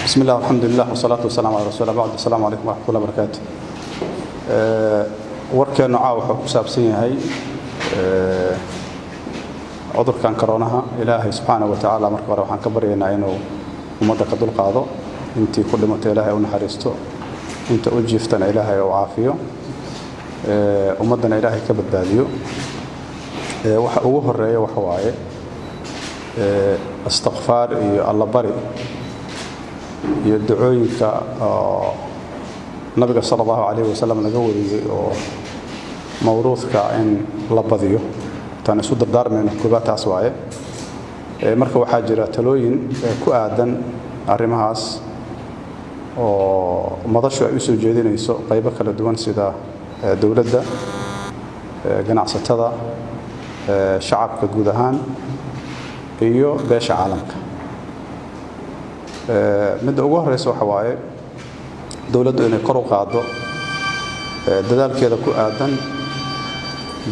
بسم الله والحمد لله والصلاة والسلام على رسول الله. بعد السلام عليكم ورحمة الله وبركاته. warkeenu wuxuu ku saabsan yahay cudurkan corona Ilaahay subhanahu wa ta'ala marka hore waxaan ka baryaynaa inuu ummadda ka dul qaado intii ku dhimatay Ilaahay u naxariisto inta u jiiftana Ilaahay uu caafiyo ummadana Ilaahay ka badbaadiyo waxa ugu horeeya waxa waaye astaghfar iyo Allah bari iyo ducooyinka nabiga sallallahu alayhi wasallam laga wariyay oo mawruudka in la badiyo tan isu dardaarmayna kubaataas waaye marka waxa jira talooyin ku aadan arimahaas oo madashu ay soo jeedinayso qaybo kala duwan sida dawladda ganacsatada shacabka guud ahaan iyo beesha caalamka mid ugu horeysa waxa waaye dawladdu inay kor u qaado dadaalkeeda ku aadan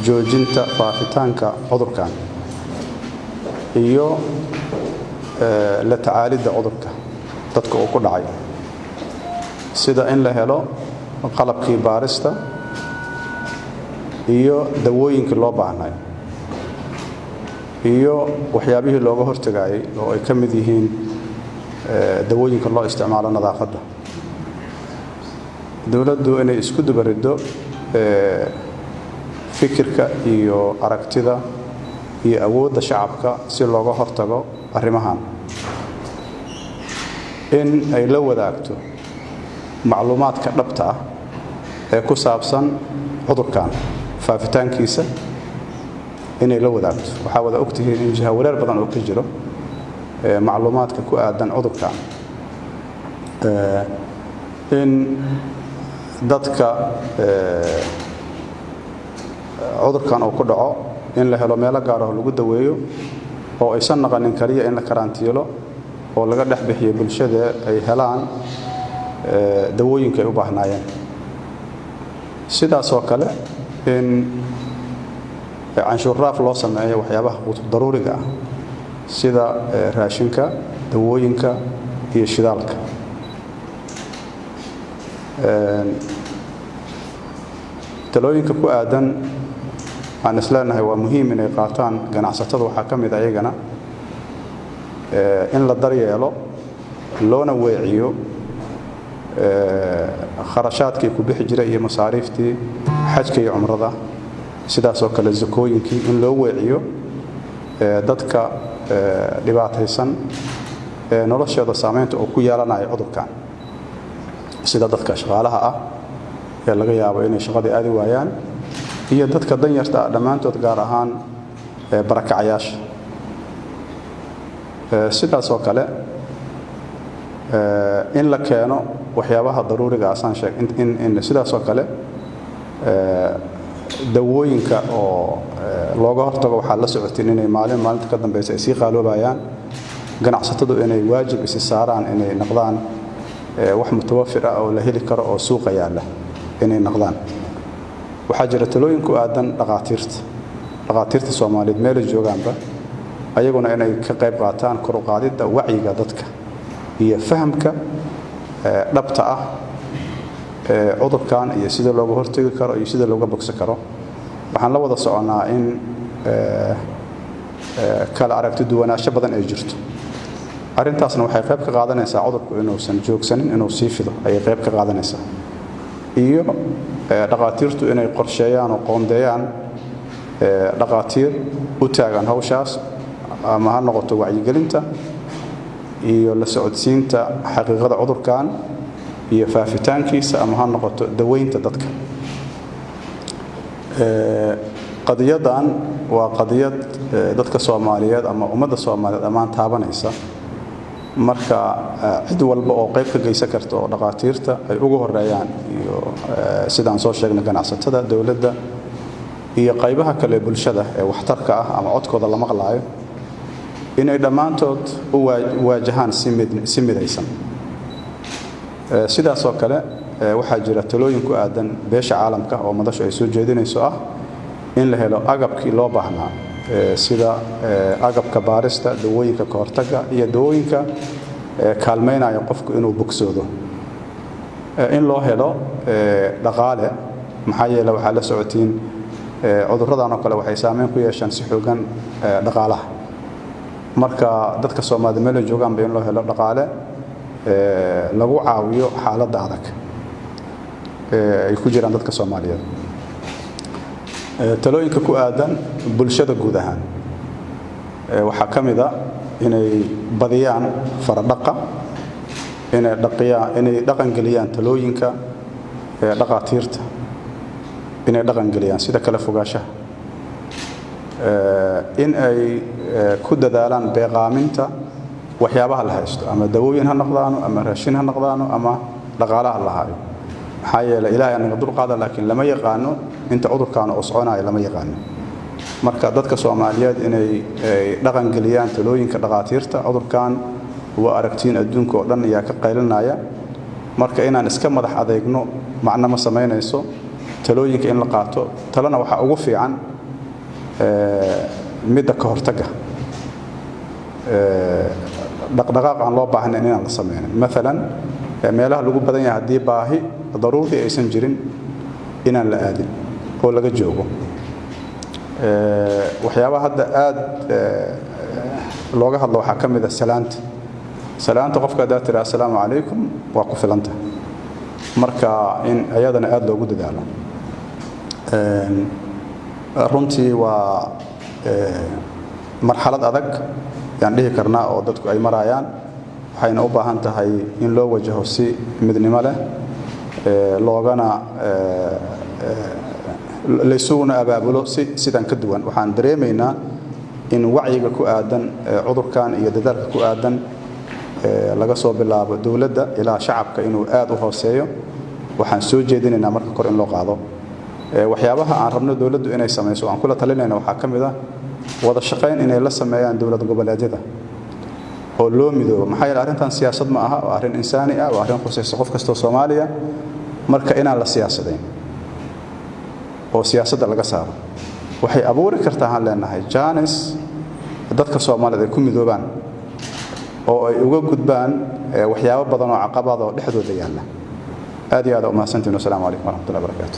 joojinta faafitaanka cudurkan iyo la tacaalida cudurka dadka uu ku dhacay sida in la helo qalabkii baarista iyo dawooyinkii loo baahnay iyo waxyaabihii looga hortagay oo ay ka mid yihiin dawooyinka loo isticmaalo nadaafadda dawladdu inay isku dubarido fikirka iyo aragtida iyo awoodda shacabka si looga hortago arrimahan in ay la wadaagto macluumaadka dhabta ah ee ku saabsan cudurkan faafitaankiisa inay la wadaagto waxa wada ogtihiin in jiha wareer badan oo ka jiro macluumaadka ku aadan cudurkan in dadka cudurkan oo ku dhaco in la helo meel gaar ah lagu daweeyo oo aysan naqanin kaliya in la karantiilo oo laga dhex bixiyo bulshada ay helaan dawooyinka ay u baahnaayeen sidaas oo kale in canshuur raaf loo sameeyo waxyaabaha daruuriga ah sida raashinka dawooyinka iyo shidaalka talooyinka ku aadan aan isleenahay waa muhiim inay qaataan ganacsatada waxa kamid ah ayagana in la daryeelo loona weeciyo kharashaadkii ku bixi jiray iyo masaariiftii xajka iyo umrada sidaas oo kale zakooyinkii in loo weeciyo dadka dhibaataysan noloshooda saameynta oo ku yeelanayo cudurkan sida dadka shaqaalaha ah ee laga yaabo inay shaqada aadi waayaan iyo dadka danyarta ah dhamaantood gaar ahaan barakacayaasha sidaas oo kale in la keeno waxyaabaha daruuriga ah aan sheeg in sidaas oo kale dawooyinka oo looga hortago waxa la socotin inay maalinta ka dambaysa ay si qaaloobayaan ganacsatadu inay waajib is saaraan inay noqdaan wax mutawaffir ah oo la heli karo oo suuqa yaala inay noqdaan waxa jira talooyin ku aadan dhaqaatiirta Soomaaliyeed meel ay joogaanba ayaguna inay ka qayb qaataan kor u qaadida wacyiga dadka iyo fahamka dhabta ah cudurkan iyo sida looga hortagi karo iyo sida looga bogsan karo waxaan la wada soconaa in kala aragti duwanaansho badan ay jirto arintaasna waxay qayb ka qaadanaysaa cudurku inuusan joogsanin inuu sii fido ay qayb ka qaadanaysaa iyo dhaqaatiirtu inay qorsheeyaan oo qoondeeyaan dhaqaatiir u taagan hawshaas ama ha noqoto wacyigelinta iyo la socodsiinta xaqiiqada cudurkan iyo faafitaankiisa ama ha noqoto daweynta dadka qadiyadan waa qadiyad dadka Soomaaliyeed ama ummadda Soomaaliyeed amaan taabanaysa marka cid walba oo qayb ka geysan karto oo dhaqaatiirta ay ugu horeeyaan iyo sidaan soo sheegnay ganacsatada dawladda iyo qaybaha kale bulshada ee waxtarka ah ama codkooda la maqlaayo inay dhamaantood u waajahaan si midaysan sidaas oo kale waxa jira talooyin ku aadan beesha caalamka oo madashu ay soo jeedinayso ah in la helo agabkii loo baahnaa sida agabka baarista dawooyinka ka hortagga iyo dawooyinka kaalmeynaya qofku inuu bogsoodo in loo helo dhaqaale maxaa yeelay waxa la socotiin cudurradan oo kale waxay saameyn ku yeeshaan si xoogan dhaqaalaha marka dadka Soomaaliyeed meel joogaan in loo helo dhaqaale lagu caawiyo xaaladda adag ay ku jiraan dadka Soomaaliyeed talooyinka ku aadan bulshada guud ahaan waxa kamid ah inay badiyaan faradhaqa inay dhaqan galiyaan talooyinka dhaqaatiirta inay dhaqan galiyaan sida kala fogaashaha in ay ku dadaalaan beeqaaminta waxyaabaha la haysto ama dawooyin ha noqdaano ama raashin ha noqdaano ama dhaqaalaha la haayo maxaa yeelay ilaahay anaga dul qaada laakiin lama yaqaano inta cudurkaan oo soconayo lama yaqaano marka dadka Soomaaliyeed inay dhaqan galiyaan talooyinka dhaqaatiirta cudurkaan waa aragtiin adduunka oo dhan ayaa ka qaylinaya marka inaan iska madax adeegno macna ma sameynayso talooyinka in la qaato talana waxa ugu fiican mid ka hortaga dhaqdhaqaaq aan loo baahnayn inaan la sameeyno مثلا meelaha lagu badan yahay hadii baahi daruuri aysan jirin inaan la aadin oo laga joogo waxyaabaha hadda aad looga hadlo waxa kamid ah salaanta qofka hadaa tira assalaamu calaykum waa ku filanta marka in ayadana aad loogu dadaalo runtii waa marxalad adag yaan dhihi karnaa oo dadku ay marayaan waxayna u baahan tahay in loo wajaho si midnimo leh loogana leysuna abaabulo sidan ka duwan waxaan dareemaynaa in wacyiga ku aadan cudurkan iyo dadaalka ku aadan laga soo bilaabo dawladda ilaa shacabka inuu aad u hooseeyo waxaan soo jeedinaynaa marka kor in loo qaado waxyaabaha aan rabno dawladdu inay sameeyso aan kula talinayna waxa kamid ah wada shaqayn inay la sameeyaan dawlad goboleedyada oo loo midoobo maxay arrintan siyaasad ma aha oo arrin insaani ah oo arrin khusayso qof kasto Soomaaliya marka inaan la siyaasadeyn oo siyaasadda laga saaro waxay abuuri kartaa han leenahay jaanis dadka Soomaaliyeed ay ku midoobaan oo ay uga gudbaan waxyaabo badan oo caqabado dhexdooda yaala aad iyo aad u mahadsantiin. Assalaamu calaykum wa rahmatullahi wa barakaatuh.